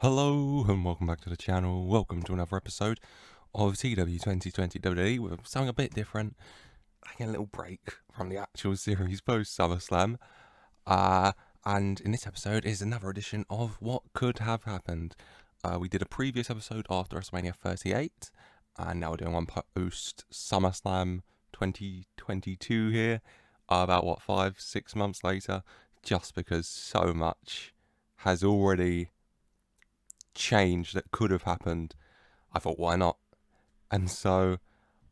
Hello and welcome back to the channel. Welcome to another episode of TEW 2020 WWE with something a bit different. Taking a little break from the actual series post SummerSlam. And in this episode is another edition of What Could Have Happened. We did a previous episode after WrestleMania 38, and now we're doing one post SummerSlam 2022 here. About 5-6 months later, just because so much has already change that could have happened. I thought, why not? And so,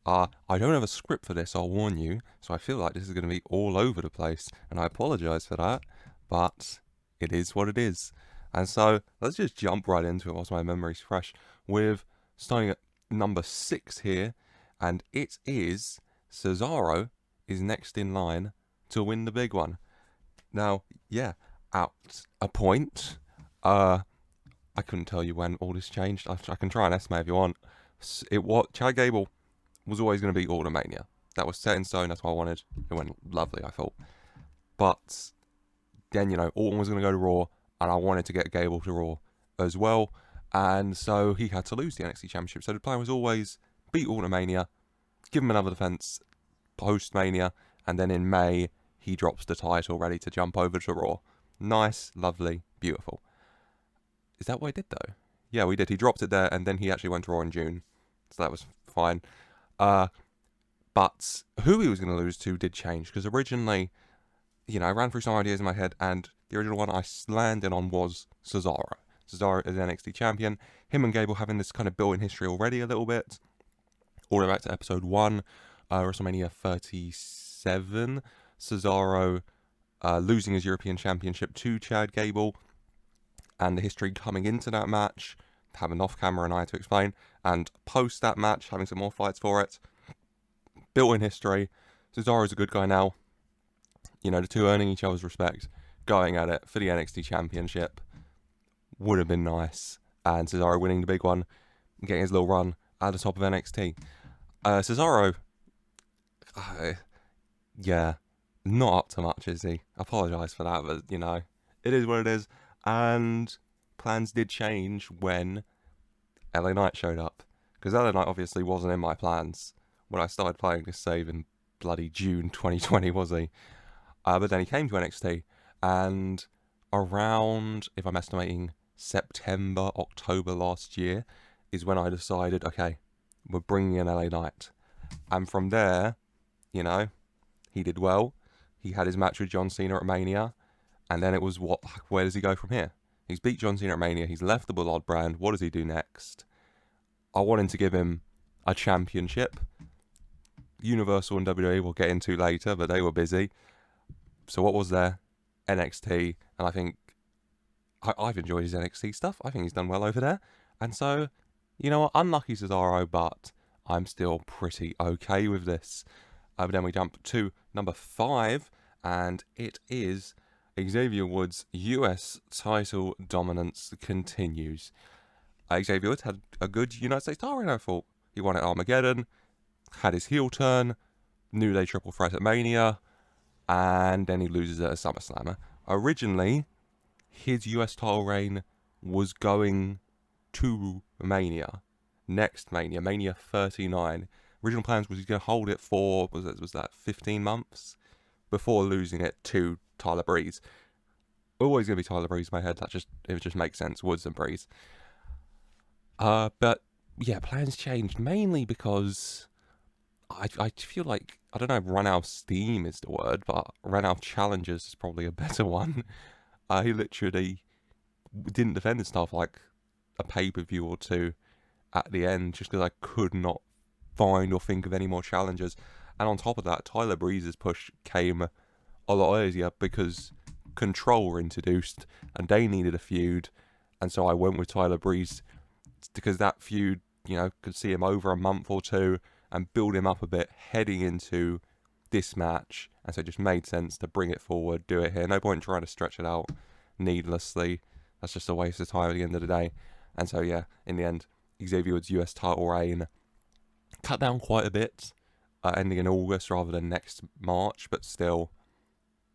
I don't have a script for this, I'll warn you, so I feel like this is going to be all over the place, and I apologise for that, but it is what it is. And so, let's just jump right into it whilst my memory's fresh, with starting at number 6 here, and it is Cesaro is next in line to win the big one. Now, yeah, at a point, I couldn't tell you when all this changed. I can try and estimate if you want. Chad Gable was always going to be WrestleMania. That was set in stone. That's what I wanted. It went lovely, I thought. But then, Orton was going to go to Raw, and I wanted to get Gable to Raw as well. And so he had to lose the NXT Championship. So the plan was always beat WrestleMania, give him another defense post-Mania, and then in May, he drops the title ready to jump over to Raw. Nice, lovely, beautiful. Is that what he did, though? Yeah, we did. He dropped it there, and then he actually went to Raw in June. So that was fine. But who he was going to lose to did change. Because originally, I ran through some ideas in my head, and the original one I landed on was Cesaro. Cesaro is NXT champion. Him and Gable having this kind of built-in history already a little bit. All the way back to episode 1, WrestleMania 37. Cesaro losing his European Championship to Chad Gable. And the history coming into that match, having off-camera night to explain, and post that match, having some more fights for it. Built-in history. Cesaro's a good guy now. The two earning each other's respect, going at it for the NXT Championship. Would have been nice. And Cesaro winning the big one, getting his little run at the top of NXT. Cesaro, yeah, not up to much, is he? I apologise for that, but, it is what it is. And plans did change when LA Knight showed up. Because LA Knight obviously wasn't in my plans when I started playing this save in bloody June 2020, was he? But then he came to NXT, and around, if I'm estimating, September, October last year, is when I decided, okay, we're bringing in LA Knight. And from there, he did well. He had his match with John Cena at Mania. And then it was, where does he go from here? He's beat John Cena at Mania. He's left the Bullard brand. What does he do next? I wanted to give him a championship. Universal and WWE we'll get into later, but they were busy. So what was there? NXT. And I think I've enjoyed his NXT stuff. I think he's done well over there. And so, unlucky Cesaro, but I'm still pretty okay with this. But then we jump to number 5, and it is Xavier Woods' US title dominance continues. Xavier Woods had a good United States title reign, I thought. He won at Armageddon, had his heel turn, New Day triple threat at Mania, and then he loses at a SummerSlam. Originally, his US title reign was going to Mania. Next Mania, Mania 39. Original plans was he's going to hold it for, was that 15 months? Before losing it to Tyler Breeze. Always going to be Tyler Breeze in my head. It just makes sense. Woods and Breeze. But yeah, plans changed mainly because I feel like, I don't know if run out of steam is the word, but run out of challenges is probably a better one. He literally didn't defend his stuff like a pay-per-view or two at the end just because I could not find or think of any more challenges. And on top of that, Tyler Breeze's push came a lot easier because Control were introduced and they needed a feud. And so I went with Tyler Breeze because that feud, could see him over a month or two and build him up a bit heading into this match. And so it just made sense to bring it forward, do it here. No point trying to stretch it out needlessly. That's just a waste of time at the end of the day. And so, yeah, in the end, Xavier Woods' US title reign cut down quite a bit. Ending in August rather than next March, but still,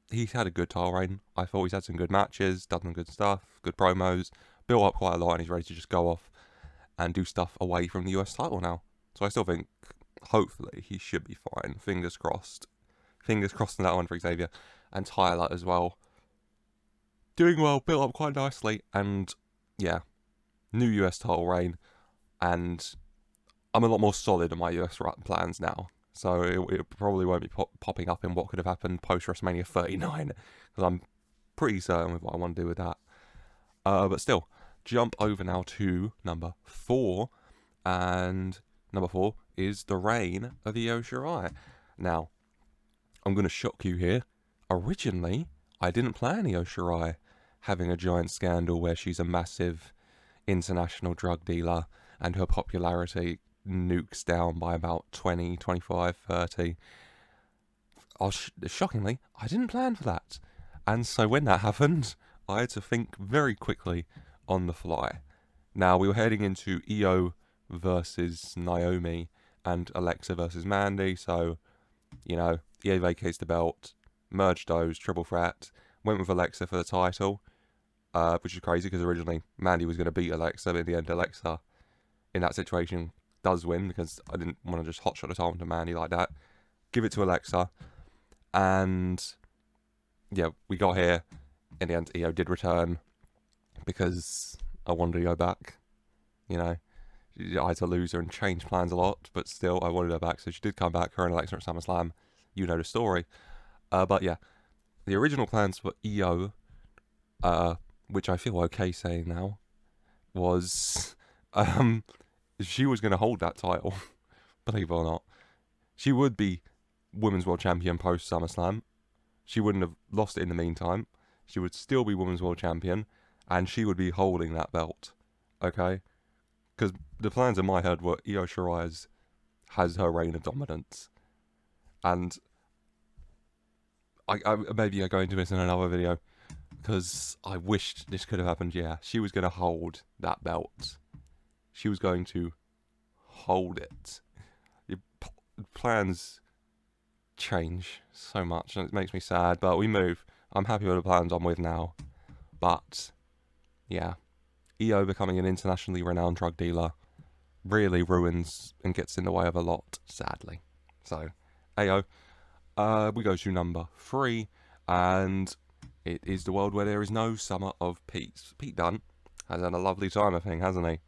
he's had a good title reign. I thought he's had some good matches, done some good stuff, good promos, built up quite a lot, and he's ready to just go off and do stuff away from the US title now. So I still think, hopefully, he should be fine. Fingers crossed. Fingers crossed on that one for Xavier. And Tyler as well. Doing well, built up quite nicely, and yeah, new US title reign, and I'm a lot more solid in my US plans now. So it probably won't be popping up in what could have happened post WrestleMania 39, because I'm pretty certain with what I want to do with that. But still, jump over now to number 4, and number 4 is the reign of Io Shirai. Now, I'm going to shock you here. Originally, I didn't plan Io Shirai having a giant scandal where she's a massive international drug dealer and her popularity nukes down by about 20, 25, 30. Shockingly, I didn't plan for that. And so when that happened, I had to think very quickly on the fly. Now, we were heading into Io versus Naomi and Alexa versus Mandy, so, you know, Io vacates the belt, merged those, triple threat, went with Alexa for the title, which is crazy because originally Mandy was going to beat Alexa, but in the end Alexa, in that situation, does win because I didn't want to just hotshot the title to Mandy like that. Give it to Alexa, and yeah, we got here. In the end, Io did return because I wanted Io back. You know, I had to lose her and change plans a lot, but still, I wanted her back, so she did come back. Her and Alexa at SummerSlam. You know the story. But yeah, the original plans for Io, which I feel okay saying now, was she was going to hold that title, believe it or not. She would be Women's World Champion post SummerSlam. She wouldn't have lost it in the meantime. She would still be Women's World Champion, and she would be holding that belt. Okay? Because the plans in my head were Io Shirai has her reign of dominance. And I maybe I go into this in another video, because I wished this could have happened. Yeah, she was going to hold that belt. She was going to hold it. Your plans change so much, and it makes me sad, but we move. I'm happy with the plans I'm with now. But yeah, Io becoming an internationally renowned drug dealer really ruins and gets in the way of a lot, sadly. So, Io, we go to number 3, and it is the world where there is no summer of peace. Pete Dunne has had a lovely time, I think, hasn't he?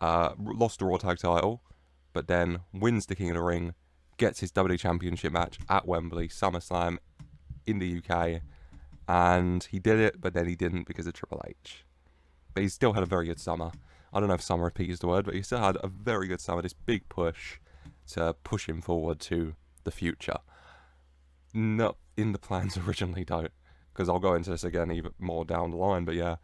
Lost the Raw Tag title, but then wins the King of the Ring, gets his WWE Championship match at Wembley, SummerSlam in the UK, and he did it, but then he didn't because of Triple H. But he still had a very good summer. I don't know if summer of peace is the word, but he still had a very good summer, this big push to push him forward to the future. Not in the plans originally, though, because I'll go into this again even more down the line, but yeah.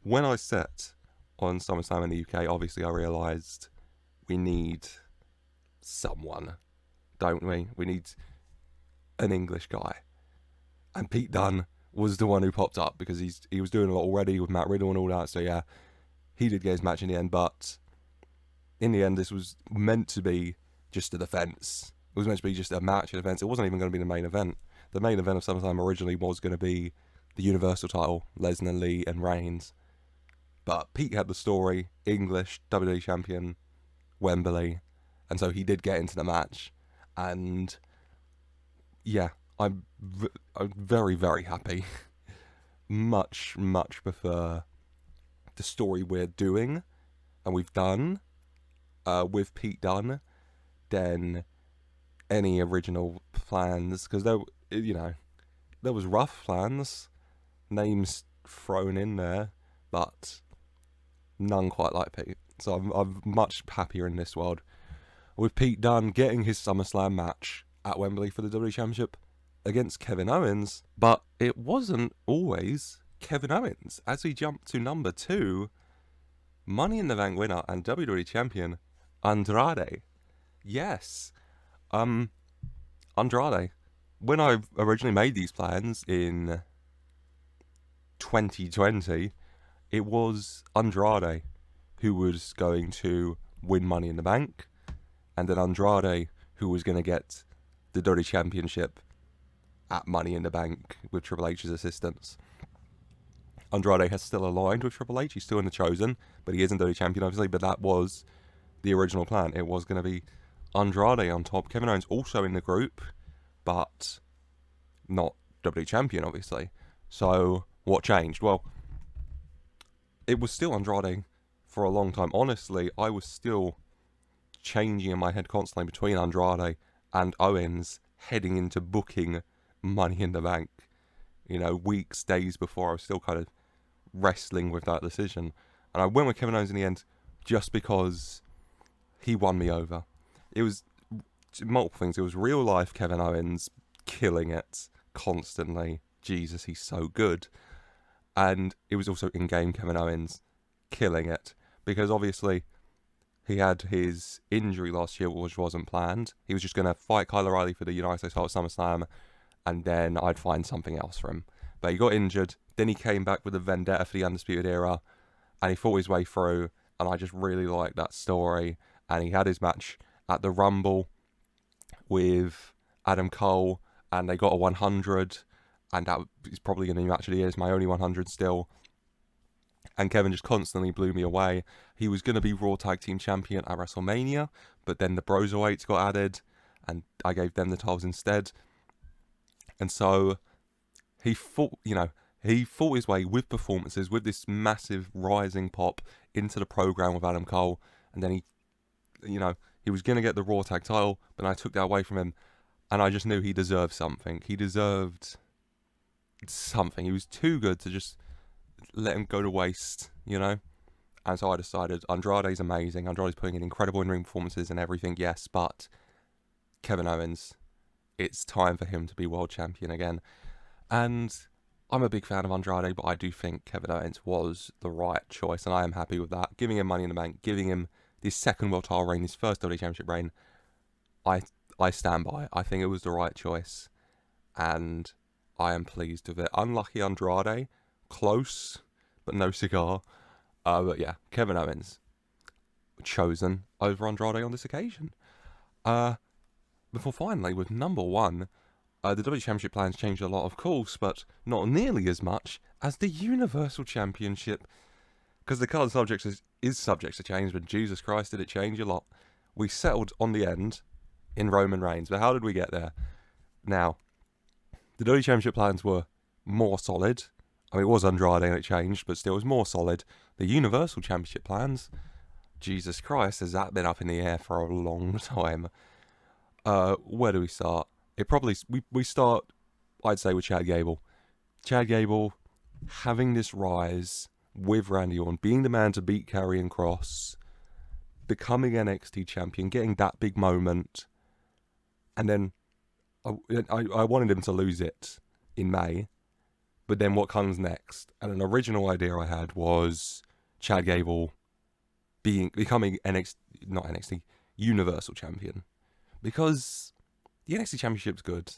When I set on SummerSlam in the UK, obviously I realised we need someone, don't we? We need an English guy. And Pete Dunne was the one who popped up because he was doing a lot already with Matt Riddle and all that, so yeah, he did get his match in the end, but in the end this was meant to be just a defence. It was meant to be just a match, a defence. It wasn't even going to be the main event. The main event of SummerSlam originally was going to be the Universal title, Lesnar, Lee and Reigns. But Pete had the story, English, WWE Champion, Wembley, and so he did get into the match. And yeah, I'm very, very happy. much prefer the story we're doing and we've done with Pete Dunne than any original plans, because there was rough plans, names thrown in there, but none quite like Pete. So I'm much happier in this world with Pete Dunne getting his SummerSlam match at Wembley for the WWE Championship against Kevin Owens. But it wasn't always Kevin Owens, as we jump to number 2, Money in the Bank winner and WWE Champion Andrade. Yes, Andrade. When I originally made these plans in 2020, it was Andrade who was going to win Money in the Bank, and then Andrade who was going to get the WWE Championship at Money in the Bank with Triple H's assistance. Andrade has still aligned with Triple H. He's still in the Chosen, but he isn't WWE champion, obviously. But that was the original plan. It was going to be Andrade on top. Kevin Owens also in the group, but not WWE champion, obviously. So what changed? Well, it was still Andrade for a long time. Honestly, I was still changing in my head constantly between Andrade and Owens heading into booking Money in the Bank. You know, weeks, days before, I was still kind of wrestling with that decision. And I went with Kevin Owens in the end just because he won me over. It was multiple things. It was real life Kevin Owens killing it constantly. Jesus, he's so good. And it was also in-game Kevin Owens killing it. Because obviously he had his injury last year, which wasn't planned. He was just going to fight Kyle O'Reilly for the United States title at SummerSlam, and then I'd find something else for him. But he got injured. Then he came back with a vendetta for the Undisputed Era, and he fought his way through, and I just really liked that story. And he had his match at the Rumble with Adam Cole, and they got a 100, and that is probably going to be match of the year. It's my only 100 still. And Kevin just constantly blew me away. He was going to be Raw Tag Team Champion at WrestleMania, but then the Broserweights got added, and I gave them the titles instead. And so he fought his way with performances, with this massive rising pop into the program with Adam Cole, and then he was going to get the Raw Tag title, but I took that away from him, and I just knew he deserved something. He deserved something. He was too good to just let him go to waste, And so I decided Andrade's amazing. Andrade's putting in incredible in-ring performances and everything, yes, but Kevin Owens, it's time for him to be world champion again. And I'm a big fan of Andrade, but I do think Kevin Owens was the right choice, and I am happy with that. Giving him Money in the Bank, giving him his second world title reign, his first WWE Championship reign, I stand by it. I think it was the right choice, and I am pleased with it. Unlucky Andrade, close, but no cigar. But yeah, Kevin Owens, chosen over Andrade on this occasion. Before finally, with number one, the WWE Championship plans changed a lot, of course, but not nearly as much as the Universal Championship. Because the current subject is subject to change, but Jesus Christ, did it change a lot. We settled on the end in Roman Reigns, but how did we get there? Now, the WWE Championship plans were more solid. I mean, it was Andrade and it changed, but still it was more solid. The Universal Championship plans, Jesus Christ, has that been up in the air for a long time? Where do we start? We start, I'd say, with Chad Gable. Chad Gable having this rise with Randy Orton, being the man to beat Karrion Kross, becoming NXT champion, getting that big moment, and then I wanted him to lose it in May, but then what comes next? And an original idea I had was Chad Gable becoming Universal champion, because the NXT Championship's good.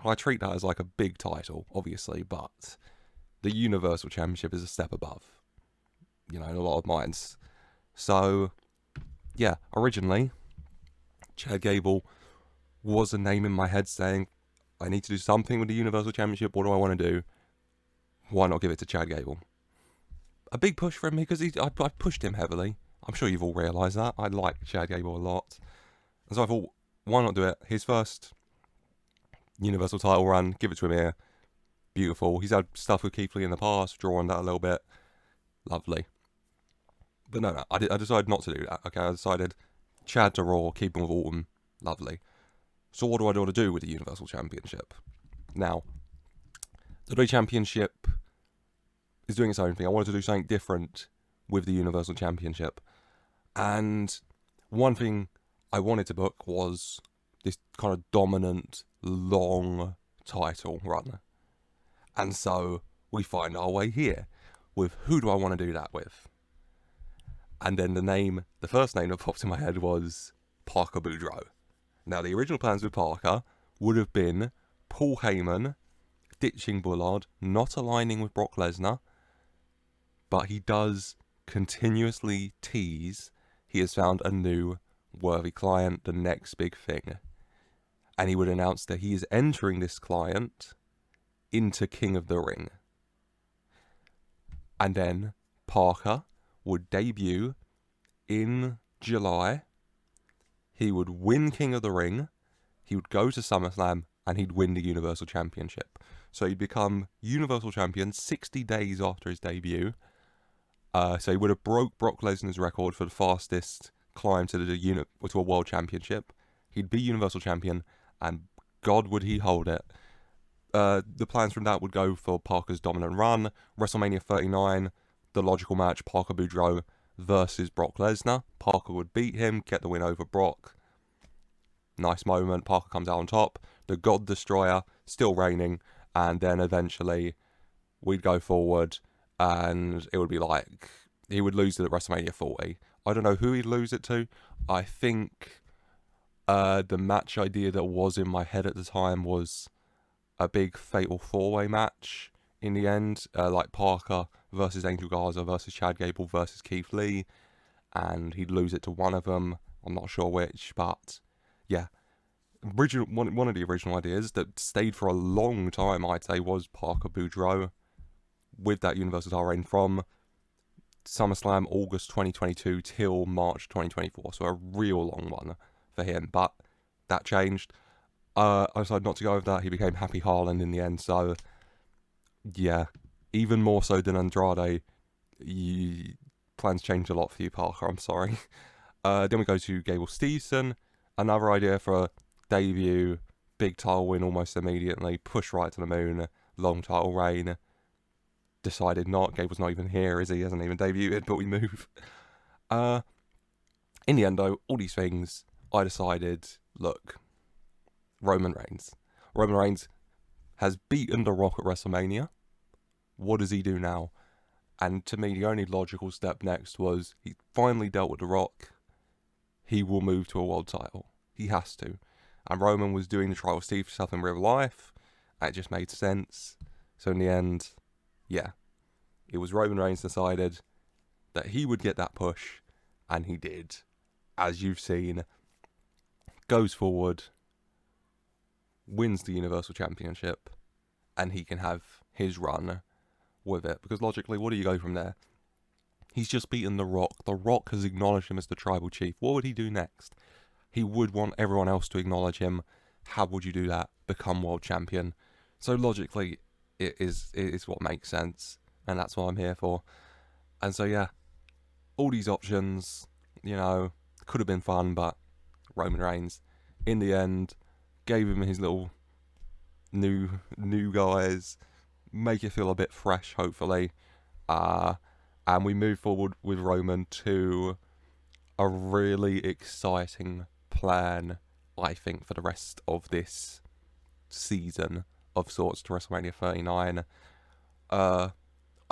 I treat that as like a big title, obviously, but the Universal Championship is a step above, in a lot of minds. So, yeah, originally, Chad Gable was a name in my head saying, I need to do something with the Universal Championship. What do I want to do? Why not give it to Chad Gable? A big push from me, because I pushed him heavily. I'm sure you've all realised that. I like Chad Gable a lot. And so I thought, why not do it? His first Universal title run, give it to him here. Beautiful. He's had stuff with Keith Lee in the past, draw on that a little bit. Lovely. But no, I decided not to do that. Okay, I decided Chad to Raw, keep him with Orton. Lovely. So what do I want to do with the Universal Championship? Now, the WWE Championship is doing its own thing. I wanted to do something different with the Universal Championship. And one thing I wanted to book was this kind of dominant, long title run. And so we find our way here with who do I want to do that with? And then the first name that popped in my head was Parker Boudreaux. Now, the original plans with Parker would have been Paul Heyman ditching Bullard, not aligning with Brock Lesnar, but he does continuously tease he has found a new worthy client, the next big thing. And he would announce that he is entering this client into King of the Ring. And then Parker would debut in July. He would win King of the Ring. He would go to SummerSlam and he'd win the Universal Championship. So he'd become Universal Champion 60 days after his debut. So he would have broke Brock Lesnar's record for the fastest climb to a World Championship. He'd be Universal Champion, and God would he hold it. The plans from that would go for Parker's dominant run. WrestleMania 39, the logical match, Parker Boudreaux versus Brock Lesnar. Parker would beat him, get the win over Brock. Nice moment. Parker comes out on top. The God Destroyer still reigning, and then eventually we'd go forward, and it would be like he would lose it at WrestleMania 40. I don't know who he'd lose it to. I think the match idea that was in my head at the time was a big fatal four-way match in the end, like Parker versus Angel Garza versus Chad Gable versus Keith Lee, and he'd lose it to one of them. I'm not sure which, but yeah. One of the original ideas that stayed for a long time, I'd say, was Parker Boudreaux with that Universal title reign from SummerSlam August 2022 till March 2024, so a real long one for him, but that changed. I decided not to go with that. He became Happy Harland in the end, so yeah, even more so than Andrade, plans changed a lot for you, Parker, I'm sorry. Then we go to Gable Steveson, another idea for a debut, big title win almost immediately, push right to the moon, long title reign. Decided not. Gable's not even here, is he? He hasn't even debuted, but we move. In the end, though, all these things, I decided, look, Roman Reigns. Roman Reigns has beaten The Rock at WrestleMania. What does he do now? And to me, the only logical step next was he finally dealt with The Rock. He will move to a world title. He has to. And Roman was doing the trial with Steve stuff in real life. And it just made sense. So in the end, yeah, it was Roman Reigns decided that he would get that push, and he did. As you've seen, goes forward, wins the Universal Championship, and he can have his run with it. Because logically, what do you go from there? He's just beaten The Rock. The Rock has acknowledged him as the tribal chief. What would he do next? He would want everyone else to acknowledge him. How would you do that? Become world champion. So logically, it is what makes sense, and that's what I'm here for. And so yeah, all these options, you know, could have been fun, but Roman Reigns, in the end, gave him his little new guys, make it feel a bit fresh, hopefully, and we move forward with Roman to a really exciting plan, I think, for the rest of this season of sorts to WrestleMania 39. I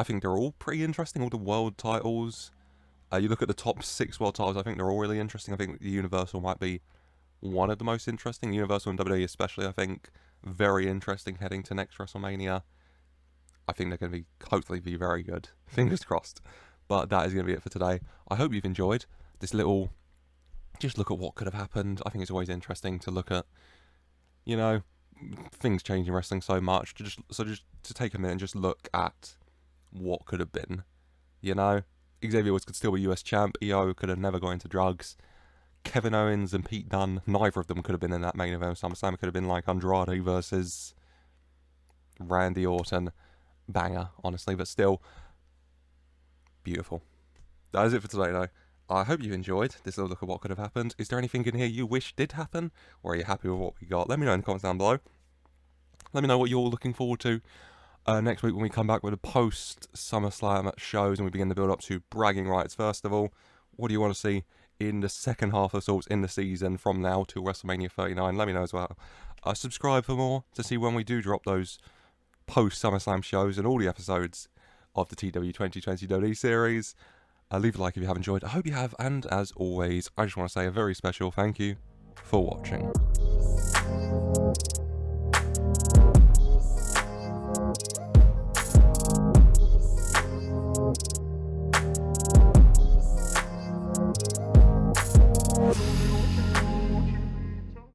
think they're all pretty interesting, all the world titles. You look at the top 6 world titles, I think they're all really interesting. I think the Universal might be one of the most interesting. Universal and WWE especially, I think, very interesting heading to next WrestleMania. I think they're going to hopefully be very good. Fingers crossed. But that is going to be it for today. I hope you've enjoyed this little, just look at what could have happened. I think it's always interesting to look at, you know, things change in wrestling so much. Just to take a minute and just look at what could have been. You know, Xavier Woods could still be US champ. EO could have never gone into drugs. Kevin Owens and Pete Dunne, neither of them could have been in that main event of SummerSlam. It could have been like Andrade versus Randy Orton. Banger, honestly, but still beautiful. That is it for today, though. I hope you enjoyed this little look at what could have happened. Is there anything in here you wish did happen? Or are you happy with what we got? Let me know in the comments down below. Let me know what you're looking forward to next week when we come back with a post-SummerSlam shows and we begin to build up to bragging rights. First of all, what do you want to see in the second half of sorts in the season from now to WrestleMania 39? Let me know as well. Subscribe for more to see when we do drop those post-SummerSlam shows and all the episodes of the TEW 2020 WWE series. Leave a like if you have enjoyed. I hope you have, and as always, I just want to say a very special thank you for watching.